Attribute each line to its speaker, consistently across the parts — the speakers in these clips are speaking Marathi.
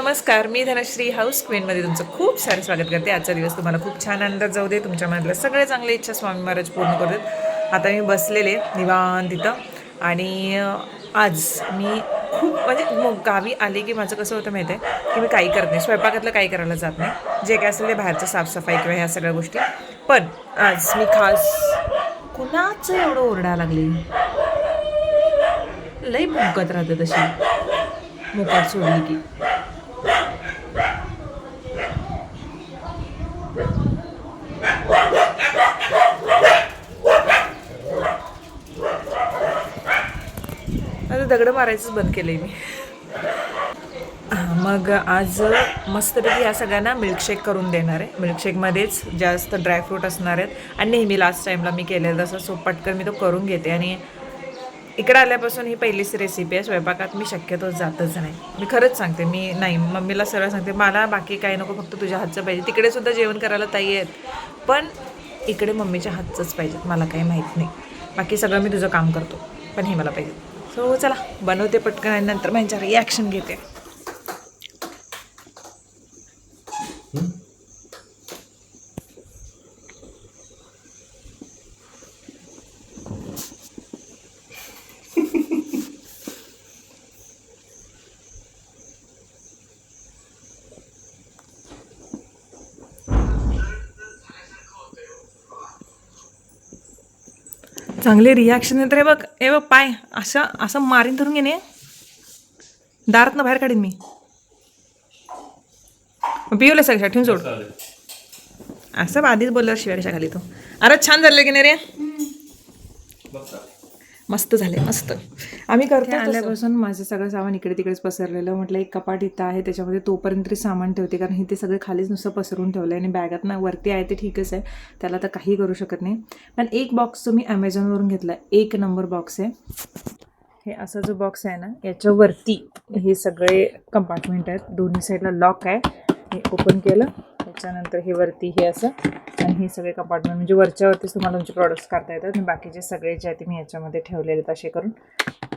Speaker 1: नमस्कार, मी धनश्री हाऊस क्वीनमध्ये तुमचं खूप सारं स्वागत करते. आजचा दिवस तुम्हाला खूप छान आनंदात जाऊ दे. तुमच्या मनातल्या सगळ्या चांगल्या इच्छा स्वामी महाराज पूर्ण करू देत. आता मी बसलेले निवांत तिथं आणि आज मी खूप म्हणजे गावी आले की माझं कसं होतं माहिती आहे की मी काही करत नाही, स्वयंपाकातलं काही करायला जात नाही. जे काय असेल ते बाहेरचं साफसफाई किंवा ह्या सगळ्या गोष्टी. पण आज मी खास कुणाचं एवढं ओरडा लागली, लई भुंकत राहते तशी मुकाट सोडली की. आता दगड मारायचंच बंद केलं आहे मी. मग आज मस्तपैकी ह्या सगळ्यांना मिल्कशेक करून देणार आहे. मिल्कशेकमध्येच जास्त ड्रायफ्रूट असणार आहेत आणि नेहमी लास्ट टाईमला मी केलेलं तसं सो पटकन मी तो करून घेते. आणि इकडं आल्यापासून ही पहिलीच रेसिपी आहे. स्वयंपाकात मी शक्यतो जातच नाही. मी खरंच सांगते, मी नाही, मम्मीला सरळ सांगते मला बाकी काही नको, फक्त तुझ्या हातचं पाहिजे. तिकडे सुद्धा जेवण करायला ताई आहेत, पण इकडे मम्मीच्या हातचंच पाहिजेत. मला काही माहीत नाही, बाकी सगळं मी तुझं काम करतो, पण हे मला पाहिजे. सो चला बनवते पटकन आणि नंतर माझ्या रिॲक्शन घेते. चांगले रिॲक्शन येत रे बघ. ए बघ पाय असं असं मारीन धरून घेणे, दारातनं बाहेर काढीन मी. पिवलं सगळ्या ठेवून सोड. असं आधीच बोलल्यावर शिवाय कशा खाली तो. अरे छान झालं की नाही रे, मस्त झाले मस्त. आम्ही करतो आल्यापासून माझं सगळं सामान इकडे तिकडेच पसरलेलं. म्हटलं एक कपाट इथं आहे, त्याच्यामध्ये तोपर्यंत तरी सामान ठेवते, कारण इथे सगळे खालीच नुसतं पसरून ठेवलं आहे. आणि बॅगात ना वरती आहे ते ठीकच आहे, त्याला तर काही करू शकत नाही. पण एक बॉक्स जो मी ॲमेझॉनवरून घेतला, 1 नंबर बॉक्स आहे. हे असा जो बॉक्स आहे ना, याच्यावरती हे सगळे कंपार्टमेंट आहेत. दोन्ही साईडला लॉक आहे. हे ओपन केलं त्याच्यानंतर हे वरती हे असं, आणि हे सगळे कंपार्टमेंट म्हणजे वरच्यावरतीच तुम्हाला तुमचे प्रॉडक्ट्स काढता येतात. आणि बाकीचे सगळे जे आहे ते मी याच्यामध्ये ठेवलेले आहेत असे करून.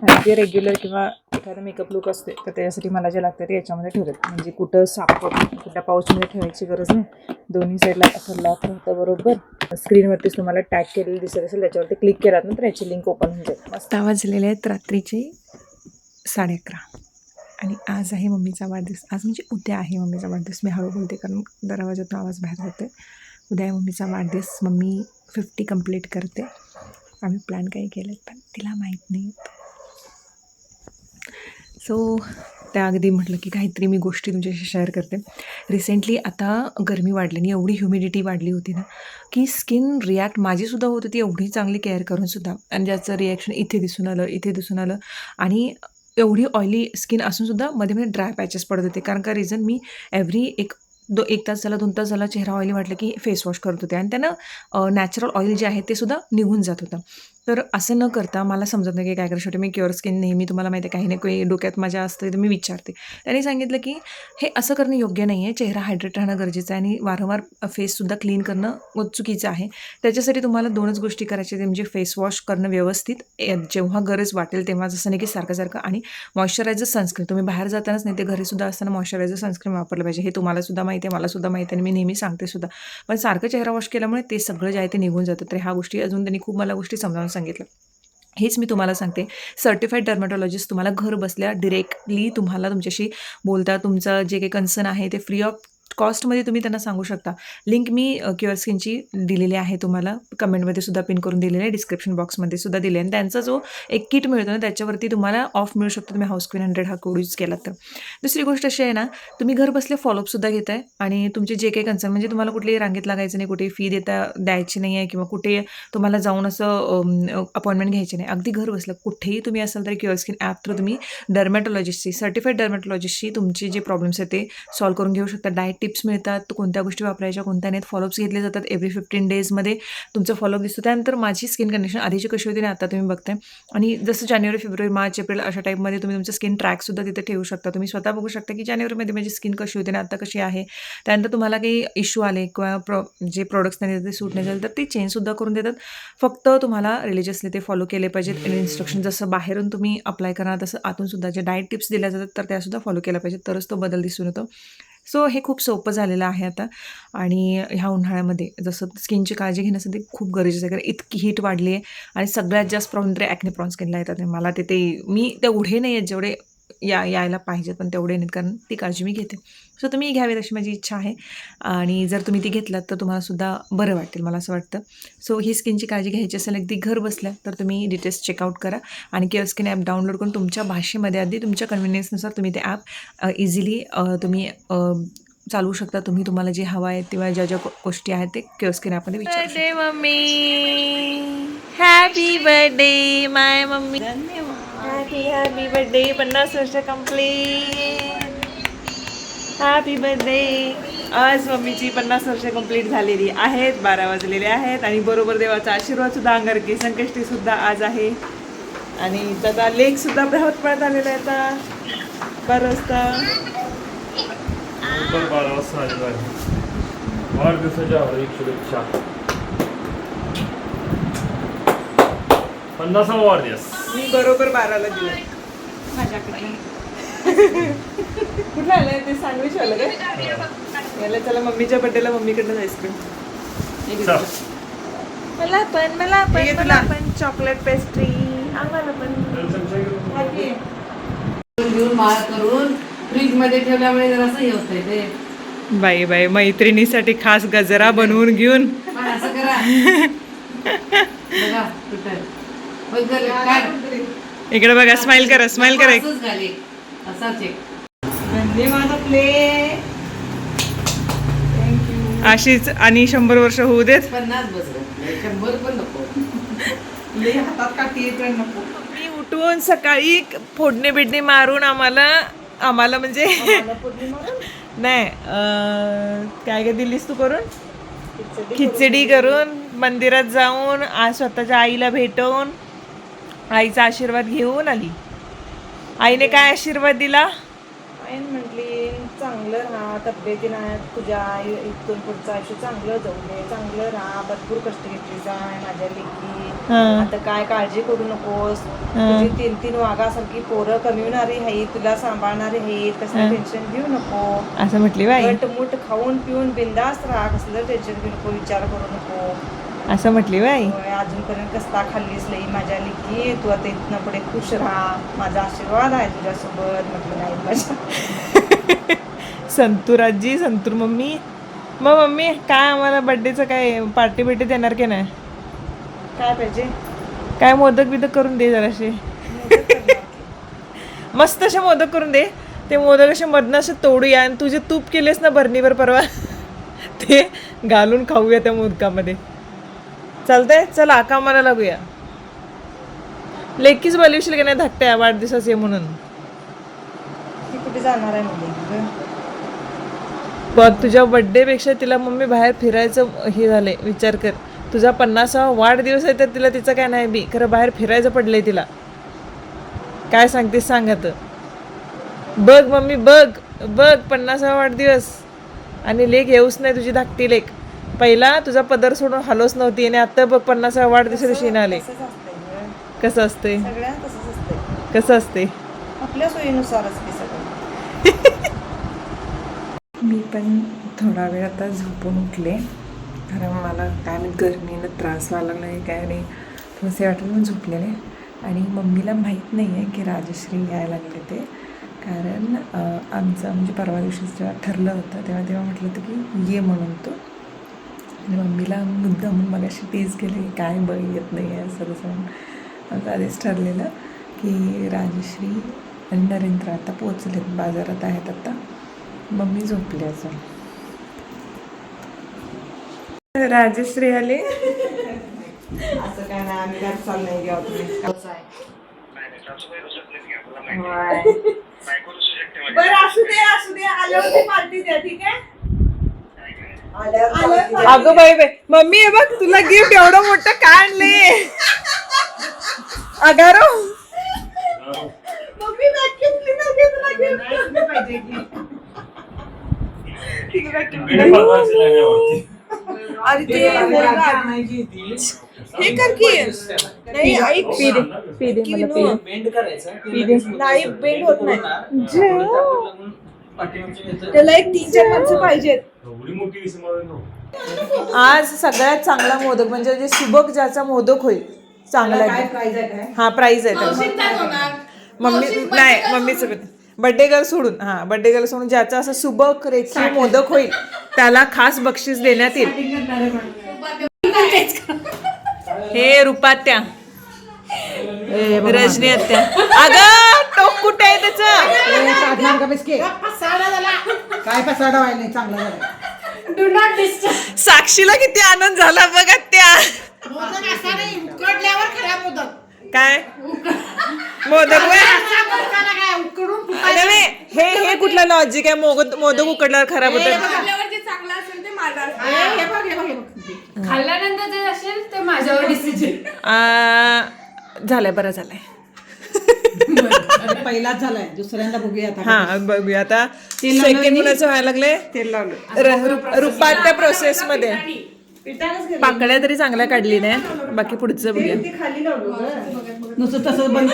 Speaker 1: आणि जे रेग्युलर किंवा एखादा मेकअप लुक असते तर त्याच्यासाठी मला जे लागतं ते याच्यामध्ये ठेवतात. म्हणजे कुठं सापड कुठल्या पाऊचमध्ये ठेवायची गरज नाही. दोन्ही साईडला असं लॉक राहतं बरोबर. स्क्रीनवरतीच तुम्हाला टॅग केलेली दिसत असेल, त्याच्यावरती क्लिक केलात ना तर याची लिंक ओपन होऊन जाईल. मस्त आवाज झालेले आहेत रात्रीचे 11:30 आणि आज आहे मम्मीचा वाढदिवस. आज म्हणजे उद्या आहे मम्मीचा वाढदिवस. मी हळू बोलते कारण दरवाजातून आवाज बाहेर होते. उद्या आहे मम्मीचा वाढदिवस. मम्मी 50 कंप्लीट करते. आम्ही प्लॅन काही केलेत पण तिला माहीत नाही. सो त्या अगदी म्हटलं की काहीतरी मी गोष्टी तुमच्याशी शेअर करते. रिसेंटली आता गरमी वाढली आणि एवढी ह्युमिडिटी वाढली होती ना की स्किन रिॲक्ट माझीसुद्धा होत होती एवढी चांगली केअर करूनसुद्धा. आणि ज्याचं रिॲक्शन इथे दिसून आलं, इथे दिसून आलं. आणि एवढी ऑइली स्किन असूनसुद्धा मध्ये मध्ये ड्राय पॅचेस पडत होते. कारण का रिझन मी एव्हरी 1 तास झाला 2 तास झाला चेहरा ऑइली वाटलं की फेस वॉश करत होते, आणि त्यानं नॅचरल ऑइल जे आहे ते सुद्धा निघून जात होतं. तर असं न करता मला समजत नाही की काय करू शकते. मी क्युअर स्किन नेहमी तुम्हाला माहिती आहे, काही ना काही डोक्यात माझ्या असते तर मी विचारते. त्यांनी सांगितलं की हे असं करणं योग्य नाही आहे. चेहरा हायड्रेट राहणं गरजेचं आहे आणि वारंवार फेससुद्धा क्लीन करणं चुकीचं आहे. त्याच्यासाठी तुम्हाला 2च गोष्टी करायच्या, ते म्हणजे फेस वॉश करणं व्यवस्थित जेव्हा गरज वाटेल तेव्हा, जसं नाही की सारखं आणि मॉइश्चरायझर सनस्क्रीन. तुम्ही बाहेर जातानाच नाही ते घरीसुद्धा असताना मॉइश्चरायझर सनस्क्रीन वापरलं पाहिजे. हे तुम्हाला सुद्धा माहिती आहे, मला सुद्धा माहिती आहे आणि मी नेहमी सांगते सुद्धा. पण सारखं चेहरा वॉश केल्यामुळे ते सगळं जे आहे ते निघून जातं. तर ह्या गोष्टी अजून त्यांनी खूप मला गोष्टी समजावून सांगितलं. हेच मी तुम्हाला सांगते. सर्टिफाईड डर्मॅटॉलॉजिस्ट तुम्हाला घर बसल्या डिरेक्टली तुम्हाला तुमच्याशी बोलता. तुमचं जे काही कन्सर्न आहे ते फ्री ऑफ कॉस्टमध्ये तुम्ही त्यांना सांगू शकता. लिंक मी क्युअर स्किनची दिलेली आहे, तुम्हाला कमेंटमध्ये सुद्धा पिन करून दिलेली आहे, डिस्क्रिप्शन बॉक्समध्ये सुद्धा दिले. आणि त्यांचा जो एक किट मिळतो ना त्याच्यावरती तुम्हाला ऑफ मिळू शकतो तुम्ही हाऊस क्वीन 100 हा कोड यूज केला तर. दुसरी गोष्ट अशी आहे ना, तुम्ही घर बसल्या फॉलोअपसुद्धा घेताय आणि तुमचे जे काही कन्सर्न म्हणजे तुम्हाला कुठेही रांगेत लागायचं नाही, कुठेही फी द्यायची नाही आहे किंवा कुठे तुम्हाला जाऊन असं अपॉइंटमेंट घ्यायची नाही. अगदी घर बसल्या कुठेही तुम्ही असाल तरी क्युअर स्किन ॲप थ्रू तुम्ही डर्मॅटॉलॉजिस्टची सर्टिफाईड डर्मॅटॉलॉजिस्टची तुमचे जे प्रॉब्लेम्स आहेत ते सॉल्व्ह करून घेऊ शकता. डाएट टिप्स टिप्स मिळतात, कोणत्या गोष्टी वापरायच्या कोणत्या नाहीत, फॉलोअप्स घेतले जातात एव्हरी 15 डेजमध्ये तुमचं फॉलोअप दिसतो. त्यानंतर माझी स्किन कंडिशन आधीची कशी होती आणि आता तुम्ही बघताय. आणि जसं जानेवारी, फेब्रुवारी, मार्च, एप्रिल अशा टाईपमध्ये तुम्ही तुमचं स्किन ट्रॅकसुद्धा तिथे ठेवू शकता. तुम्ही स्वतः बघू शकता की जानेवारीमध्ये माझी स्किन कशी होती आणि आता कशी आहे. त्यानंतर तुम्हाला काही इश्यू आले किंवा जे प्रोडक्ट्स नाही ते सूट नाही झाले तर ते चेंजसुद्धा करून देतात. फक्त तुम्हाला रिलिजियसली ते फॉलो केले पाहिजेत. इन्स्ट्रक्शन जसं बाहेरून तुम्ही अप्लाय करा तसं आतूनसुद्धा जे डाएट टिप्स दिल्या जातात तर त्यासुद्धा फॉलो केल्या पाहिजेत, तरच तो बदल दिसून येतो. सो हे खूप सोपं झालेलं आहे आता. आणि ह्या उन्हाळ्यामध्ये जसं स्किनची काळजी घेण्यासाठी खूप गरजेचं आहे, कारण इतकी हीट वाढली आहे आणि सगळ्यात जास्त प्रॉब्लेम तरी ॲक्ने प्रॉन स्किनला येतात. मला ते मी तेवढे नाही आहेत जेवढे यायला पाहिजेत, पण तेवढे नाहीत, कारण ती काळजी मी घेते. सो तुम्ही घ्यावीत अशी माझी इच्छा आहे. आणि जर तुम्ही ती घेतलात तर तुम्हालासुद्धा बरं वाटेल, मला असं वाटतं. सो ही स्किनची काळजी घ्यायची असेल अगदी घर बसल्या तर तुम्ही डिटेल्स चेकआउट करा आणि केअर स्किन ॲप डाउनलोड करून तुमच्या भाषेमध्ये अगदी तुमच्या कन्व्हिनियन्सनुसार तुम्ही ते ॲप इझिली तुम्ही चालवू शकता. तुम्हाला जे हवं आहे किंवा ज्या ज्या गोष्टी आहेत ते केअर स्किन ॲपमध्ये विचारू शकता. बर्थडे मम्मी, हॅपी बर्थडे माय मम्मी, हॅपी बर्थडे, 50 वर्ष कंप्लीट, हॅपी बर्थडे. आज मम्मीची 50 वर्ष कंप्लीट झालेली आहेत, 12 वाजलेले आहेत आणि बरोबर देवाचा आशीर्वाद सुद्धा अंगारकी संकष्टी सुद्धा आज आहे. आणि त्याचा लेख सुद्धा ब्रहत पळत आलेला आहे आता 12 वाजता.
Speaker 2: 12 वाजता आलेला आहे. वाढदिवसाच्या हार्दिक शुभेच्छा. 50वा वाढदिवस
Speaker 1: मी बरोबर 12ला दिला माझ्याकडे. कुठलं आलंय ते सँडविच आलं काय याला. चला मम्मीच्या बड्डेला मम्मीकडनं आईस्क्रीम. मला पण चॉकलेट पेस्ट्री आम्हाला पण
Speaker 3: घेऊन माळ करून फ्रीज मध्ये ठेवल्यामुळे जरासं हे होतंय ते.
Speaker 1: बाई बाई मैत्रिणीसाठी खास गजरा बनवून घेऊन
Speaker 3: पण असं करा बघा कुठं बघ काय
Speaker 1: इकडे बघा. स्माइल करा, स्माइल करा.
Speaker 3: असंच घाले असाच एक
Speaker 1: अशीच आणि 100 वर्ष होऊ देत.
Speaker 3: 50 बस 100 पण नको.
Speaker 1: हातात काठी नको. मी उठून सकाळी फोडणी बिडणी मारून आम्हाला म्हणजे नाही काय काय दिलीस तू करून, खिचडी करून मंदिरात जाऊन आज स्वतःच्या आईला भेटून आईचा आशीर्वाद घेऊन आली. आईने काय आशीर्वाद दिला.
Speaker 4: आईन म्हटली चांगलं राहा, तब्येतीनं तुझ्या इथून पुढचं आयुष्य चांगलं जाऊ दे, चांगलं राहा, भरपूर कष्ट घेतली जाय माझ्या लेकी, आता काय काळजी करू नकोस, तुझी 3 वाघासारखी पोरं कमिवणारी आहेत, तुला सांभाळणारी आहेत, कसलं टेन्शन घेऊ नको,
Speaker 1: असं म्हटली बाई.
Speaker 4: घटमुट खाऊन पिऊन बिंदास्त राहा, कसलं टेन्शन घेऊ नको, विचार करू नको,
Speaker 1: असं म्हटली बाई.
Speaker 4: अजूनपर्यंत कसला खाल्लीस लई माझ्या लेकी, तू आता इथनं पुढे खुश राहा, माझा आशीर्वाद आहे तुझ्यासोबत. म्हटलं नाही माझ्या
Speaker 1: संतूर आजी, संतूर मम्मी. मग मम्मी काय आम्हाला बड्डेचं काय पार्टी बिर्टी देणार की नाही.
Speaker 4: काय पाहिजे,
Speaker 1: काय मोदक बिदक करून दे जराशे. मस्त असे मोदक करून दे. ते मोदक असे मधनं असे तोडूया आणि तुझे तूप केलेस ना भरणीवर परवा ते घालून खाऊया त्या मोदकामध्ये. चालतंय, चला कामाला लागूया. लेकीच बोलवशील की नाही धाकट्या वाढदिवसाचे म्हणून.
Speaker 4: ती कुठे जाणार आहे मुली.
Speaker 1: बघ तुझ्या बड्डेपेक्षा तिला मम्मी बाहेर फिरायचं हे झालंय. विचार कर, तुझा 50वा वाढदिवस आहे तर तिला तिचं काय नाही बी, खरं बाहेर फिरायचं पडलंय तिला. काय सांगतेस सांग आता. बघ मम्मी बघ बघ 50वा वाढदिवस आणि लेक येऊच नाही तुझी धाकटी लेक. पहिला तुझा पदर सोडून हलोच नव्हती आणि आता बघ 50वा वाढदिवसा दिवशी आले. कसं असते,
Speaker 4: सगळ्यांना तसंच असते,
Speaker 1: कसं असते
Speaker 4: आपल्या सोयीनुसारच की सगळं.
Speaker 1: मी पण थोडा वेळ आता झोपून उठले, कारण मला काय मी गरमीनं त्रास व्हायला लागला आहे काय नाही, थोडंसे वाटलं मी झोपलेले. आणि मम्मीला माहीत नाही आहे की राजश्री यायला लागले ते, कारण आमचं म्हणजे परवा दिवशी जेव्हा ठरलं होतं तेव्हा म्हटलं होतं की ये म्हणून तो. आणि मम्मीला मुद्दा म्हणून मग अशी तेच गेले की काय बघ येत नाही आहे असं तसं म्हणून. आमचं आधीच ठरलेलं की राजश्री आणि नरेंद्र आता पोचलेत, बाजारात आहेत आता. मम्मी झोपली असं. राजश्री आले.
Speaker 4: असं काय नाही, आम्ही काय चाललंय घ्या तुम्ही कसं आहे. बरं असू दे आल्यावरती पार्टी द्या, ठीक आहे.
Speaker 1: अगं बाई बाई मम्मी हे बघ तुला गिफ्ट एवढं मोठं काय आणले अगारो
Speaker 2: बिडी पाठवायची नाही आवडती.
Speaker 4: अरे ते हे कर की नाही ऐक
Speaker 1: पी दे मला पी
Speaker 5: बेंड करायचं
Speaker 4: नाही बेंड होत नाही त्याला एक 3-4 माणसं पाहिजेत.
Speaker 2: एवढी मोठी विसंवाद नको.
Speaker 1: आज सगळ्यात चांगला मोदक म्हणजे जे सुबक ज्याचा मोदक होईल चांगला हा प्राइज आहे त्याला. मम्मी नाही मम्मीच बर्थडे गर्ल सोडून हा बर्थडे गर्ल सोडून ज्याचा असं सुबक रेखीव मोदक होईल त्याला खास बक्षीस देण्यात येईल. हे रुपात्या रजनी आत्या अगं टोक कुठे आहे त्याचं
Speaker 6: काय पसाडा व्हायला नाही चांगला झाला.
Speaker 1: साक्षीला किती आनंद झाला बघा त्या
Speaker 6: उकडल्यावर खराब होतात.
Speaker 1: काय मोदक नव्हे हे कुठला लॉजिक आहे मोदक उकडल्यावर खराब होतात.
Speaker 3: खाल्ल्यानंतर जे असेल ते माझ्यावर डिसिजन.
Speaker 1: झालंय बरं झालंय
Speaker 6: पहिलाच झालाय दुसऱ्यांदा बघूया आता.
Speaker 1: हा बघूया आता सेकंड मुलाचं व्हायला लागले तेल लावलं रुपात्या प्रोसेस मध्ये पाकळ्या तरी चांगल्या काढली नाही बाकी पुढचं बघूया.
Speaker 6: नुसतं तसंच बंद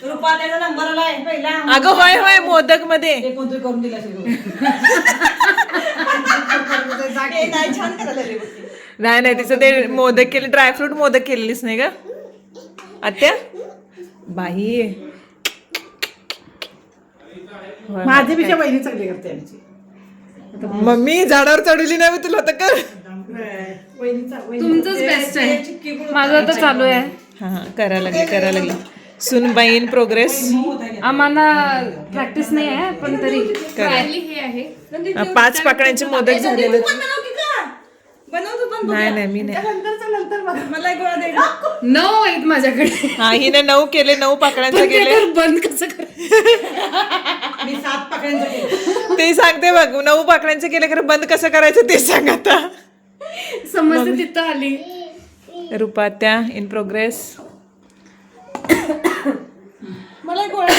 Speaker 6: रुपात्याचा नंबर आलाय पहिला
Speaker 1: अगं होय होय मोदक मध्ये
Speaker 6: कोणतरी करून दिला छान करायला.
Speaker 1: नाही नाही तिचं ते मोदक केले ड्रायफ्रूट मोदक केलेलीच नाही का आत्या बाई
Speaker 6: माझ्यापेक्षा बहिणी चांगली करते आमची.
Speaker 1: मम्मी झाडावर चढवली नाही मी तुला तर कर.
Speaker 3: तुमचंच बेस्ट आहे माझं आता चालू आहे.
Speaker 1: हा करायला लागली सुनबाई इन प्रोग्रेस.
Speaker 3: आम्हाला प्रॅक्टिस नाही आहे पण तरी हे आहे
Speaker 1: 5 पाकळ्यांचे मोदक झालेले. नाही नाही मी नाही
Speaker 4: मला गोळा दे
Speaker 3: 9 आहेत माझ्याकडे.
Speaker 1: हा हिने 9 केले 9 पाकळ्यांचे केले.
Speaker 3: बंद कसं करायचं
Speaker 6: मी 7 पाकळ्यांचं केलं.
Speaker 1: ते सांगते बघ 9 पाकळ्यांचे केले खरं बंद कसं करायचं ते सांग आता.
Speaker 3: समजते तिथं आली.
Speaker 1: रुपात्या इन प्रोग्रेस.
Speaker 4: मला गोळा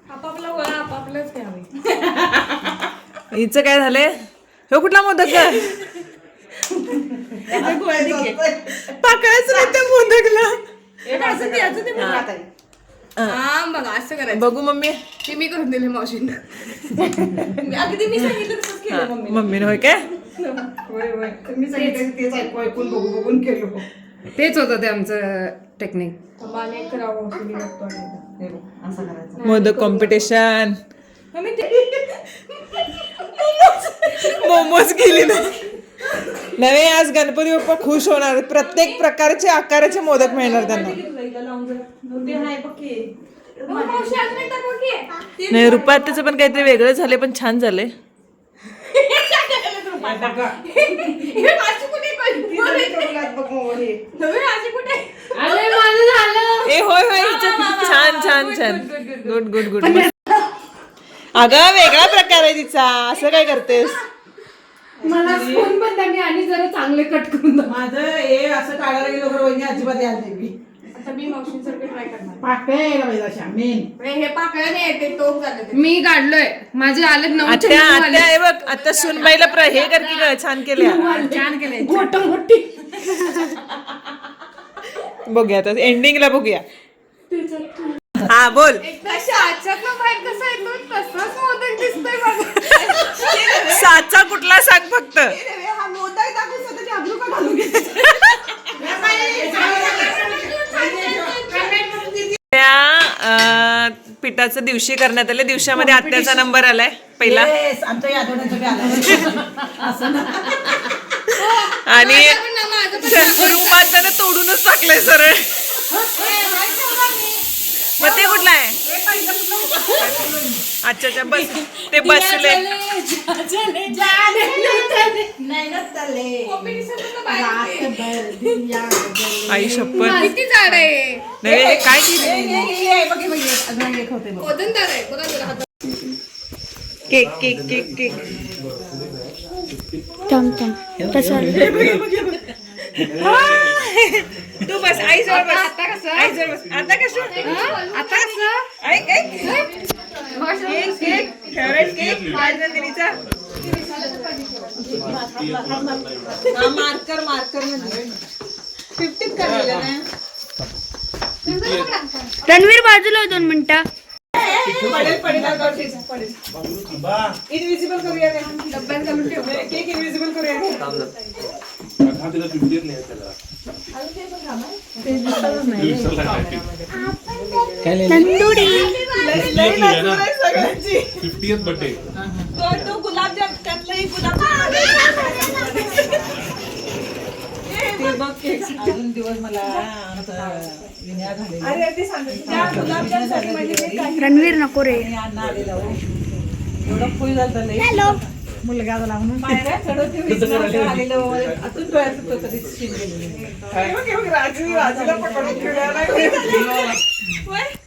Speaker 4: आपापला गोळा आपापलाच घ्यावे.
Speaker 1: हिचं काय झालंय हे कुठला मोदक
Speaker 4: गोळा दे की.
Speaker 1: पाकळ्याचं नाही त्या मोदकला.
Speaker 4: याचं ते बघा असं करायचं.
Speaker 1: बघू मम्मी
Speaker 3: ते मी करून दिले मावशींना.
Speaker 4: अगदी मी सांगितलं तसंच केलं मम्मी.
Speaker 1: मम्मीने होय काय
Speaker 6: होय होय मी सांगितलं तेच ऐकून बघून केलो.
Speaker 3: तेच होतं ते आमचं टेक्निक.
Speaker 4: मला एक करावं असं मी बघतो आणि
Speaker 6: हे बघ, असं करायचं.
Speaker 1: मोदक कॉम्पिटिशन
Speaker 4: मम्मी ते
Speaker 1: मोमोज केली नव्हे आज गणपती बाप्पा खुश होणार. प्रत्येक प्रकारचे आकाराचे मोदक मिळणार त्यांना.
Speaker 4: मावशी अजून एक दाखव की.
Speaker 1: नाही रुपात्याचं पण काहीतरी वेगळं झाले पण छान झालंय.
Speaker 4: हे माझी कुठे माझी कुठे
Speaker 3: अरे माझं झालं.
Speaker 1: ए होय होय हिचं छान छान छान गुड गुड गुड. अगं वेगळा प्रकार आहे तिचा असं काय करतेस.
Speaker 3: मला स्पून पण त्यांनी आणि जरा चांगले कट करून दाखव.
Speaker 6: माझं हे असं काढायला गेलो खरं वहिनी अजिबात यायला नाही मी.
Speaker 4: आता मी मावशींसारखं ट्राय करणार.
Speaker 6: पाकळ्या पाहिजे अशा मेन.
Speaker 4: हे पाकळ्या नाही ते टोक झालं ते.
Speaker 3: मी काढलोय माझे आले 9
Speaker 1: आत्या आत्या हे बघ आता सुनबाईला हे कर की ग छान केले.
Speaker 3: छान केलंय मोठी
Speaker 1: बघूया आता एंडिंगला बघूया. हा बोल.
Speaker 4: साच्यातलं बाहेर कसं येतो तसंच मोदक दिसतोय माझा.
Speaker 1: साचा कुठला सांग फक्त.
Speaker 4: हा मोदक दाखवून स्वतःची आबरू का घालून
Speaker 1: त्या पिठाचं दिवशी करण्यात आले. दिवसामध्ये आत्याचा नंबर आलाय पहिला
Speaker 6: Yes, आमच्या यादवण्याचं बी आलं. असं ना.
Speaker 1: आणि रुपात्यानं तोडूनच टाकलंय सरळ. मग ते कुठला आहे अच्छा बस ते बसले. आई शपथ
Speaker 3: किती झाड आहे.
Speaker 1: नाही हे काय केली केक केक केक केक तू बस आईजवळ बस आईजवळ बस आता कसं ऐक ऐक केक केक फेवरेट केक नंदिनीचा मार्कर मार्कर मध्ये 50 काढलेलं ना
Speaker 5: रणवीर बाजूला 2 मिनिटं.
Speaker 1: पडेल पडेल पडेल इनविजिबल करूया काय डब्यात घालून ठेव केक इनविजिबल करूया
Speaker 5: तंदुरी.
Speaker 1: सगळ्यांची
Speaker 2: 50th बर्थडे
Speaker 1: तो गुलाबजाम त्यातलं एक गुलाबजाम ते बघ केक अजून दिवस मला अरे ते सांग त्या गुलाबजामसाठी माझी केक काही
Speaker 5: रणवीर नको रे.
Speaker 1: एवढं फुल झालं नाही मुलगा झाला म्हणून पायऱ्या चढवते आलेलं अजून डोळ्यात कधीच राजूला पकडून ठेवला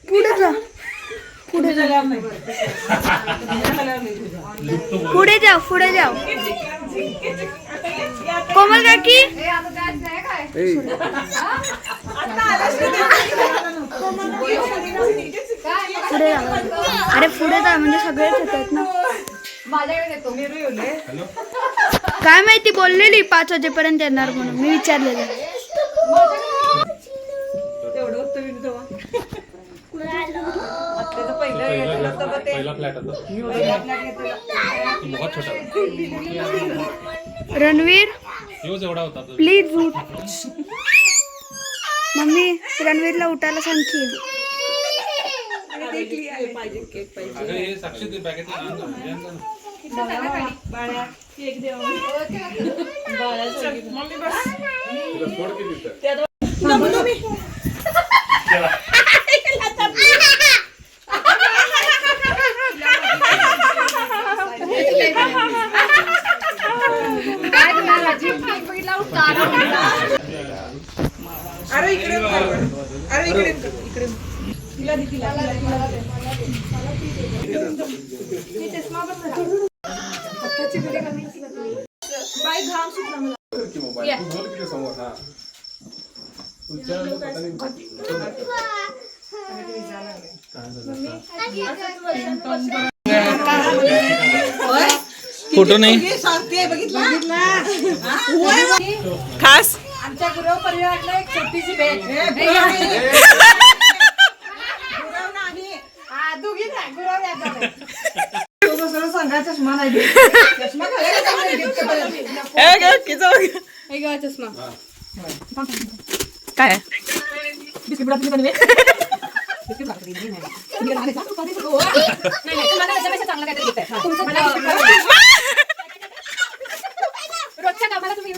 Speaker 5: पुढे जा
Speaker 1: पुढे झाल्यावर नाही
Speaker 5: पुढे जाओ पुढे जाओ. कोमल काकी पुढे जा. अरे पुढे जा म्हणजे सगळेच येतात ना. काय माहिती बोललेली 5 वाजेपर्यंत येणार म्हणून मी विचारलेलं.
Speaker 1: तेवढं होतं मी तेव्हा त्याचं पहिलं घेतलं होतं बघ ते
Speaker 2: पहिला फ्लॅट होता बहुत छोटा
Speaker 5: रणवीर
Speaker 2: ह्योच एवढा होता
Speaker 5: प्लीज उठ. मम्मी रणवीरला उठायला सांग की.
Speaker 1: पाहिजे केक पाहिजे
Speaker 2: अगं हे साक्षी ते पॅकेट
Speaker 1: बाळ्या केक दे बाळ्यासाठी मम्मी बस अरे इकडे अरे इकडे इकडे तिला दे तिला बाय घाम सुटला मला
Speaker 7: फोटो नाही
Speaker 1: सांगते बघितला खास
Speaker 3: आमच्या गृह परिवारातला एक छोटीशी भेट
Speaker 6: सांगा चष्मा नाही दे. चष्मा
Speaker 3: चष्मा
Speaker 1: काय
Speaker 3: रोजच्या कामाला तुम्ही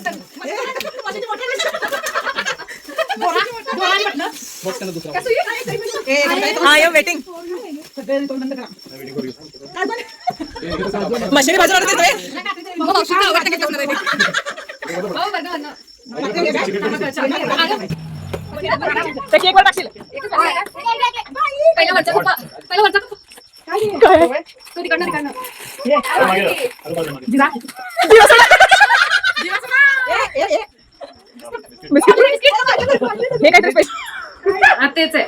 Speaker 1: हा यो वेटिंग मशीन बाजूला देतोय केक वर टाकशील
Speaker 3: पहिला वरचा कप्पा तू तिकडनं
Speaker 1: हे काय स्पेशल
Speaker 3: तेच आहे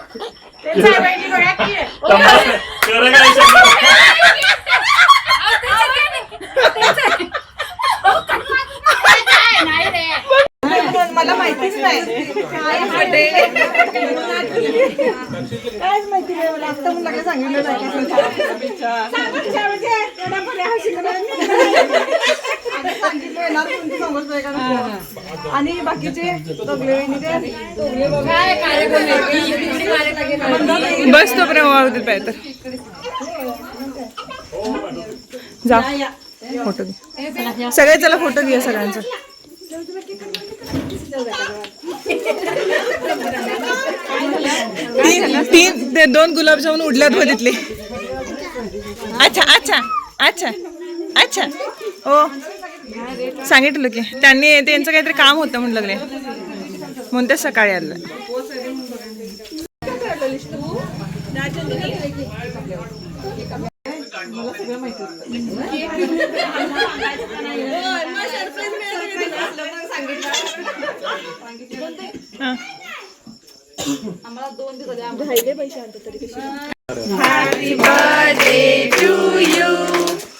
Speaker 1: मला माहितीच नाही कायच माहिती नाही मला आता पण लागलं सांगितलं आणि बाकीचे बस तो प्रेम तर जा फोटो घे सगळे चला फोटो घे सगळ्यांचा तीन 2 गुलाबजामुन उडल्यात हो तिथले अच्छा अच्छा अच्छा अच्छा हो सांगितलं की त्यांनी त्यांचं काहीतरी काम होतं म्हणून लागले म्हणून ते सकाळी आलं
Speaker 4: मला सगळं माहिती होतं.
Speaker 1: हां.
Speaker 4: आम्हाला 2 दिवस झाले. राहिले पैसे आणतो तरी कशी.
Speaker 5: Happy birthday to you,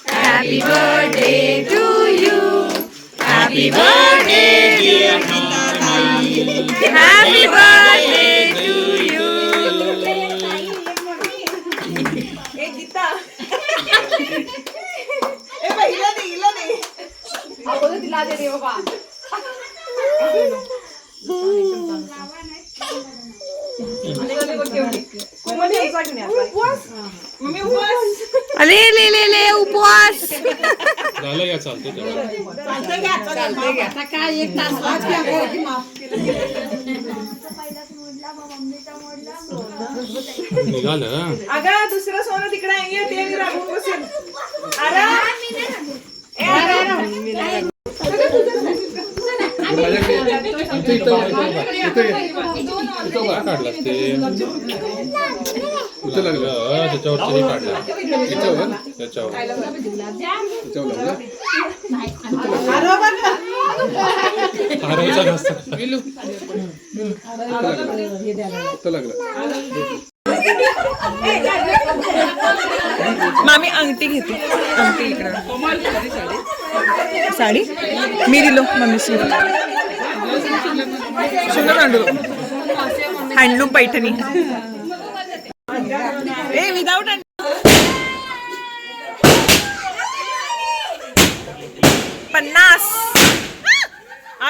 Speaker 5: happy birthday to you, happy birthday happy birthday to you.
Speaker 4: ए गीता ए पहिला दे हिला दे. अगोदर तिला दे रे बाबा.
Speaker 5: अरे ले ले ले उपवास.
Speaker 2: झालं या चालतं
Speaker 4: आता काय 1 तास वाच घ्या की माफ केलं.
Speaker 2: निघालं.
Speaker 4: अगं दुसरं सोनं तिकडे आहे ते मी राबवून बसेल. अरे
Speaker 2: काढलास ते कुठं लागलं त्याच्यावरती काढलं त्याच्यावर हरवचा जास्त
Speaker 1: मामी अंगठी घेते. अंगठी इकडे साडी मी दिलो मम्मी सुंदर हँडलूम पैठणी ए विदाउट 50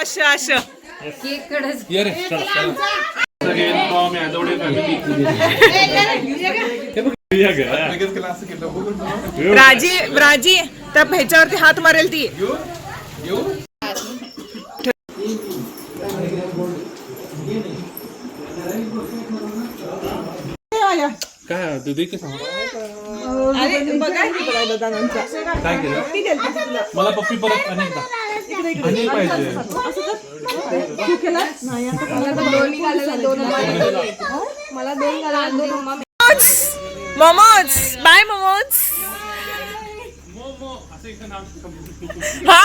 Speaker 1: आशा
Speaker 2: ये रे
Speaker 1: राजी त्या ह्याच्यावरती हात मारेल ती.
Speaker 2: काय दीदी की सांग
Speaker 4: अरे बघा की बघा दादांचा.
Speaker 2: काय केलं
Speaker 4: मी देते तुला.
Speaker 2: मला पप्पी परत अनेकदा अनेक पाहिजे.
Speaker 4: नाही आता मला 2 निघालेला 2 मला 2 घालायला 2
Speaker 1: मोमोज बाय मोमोज. हा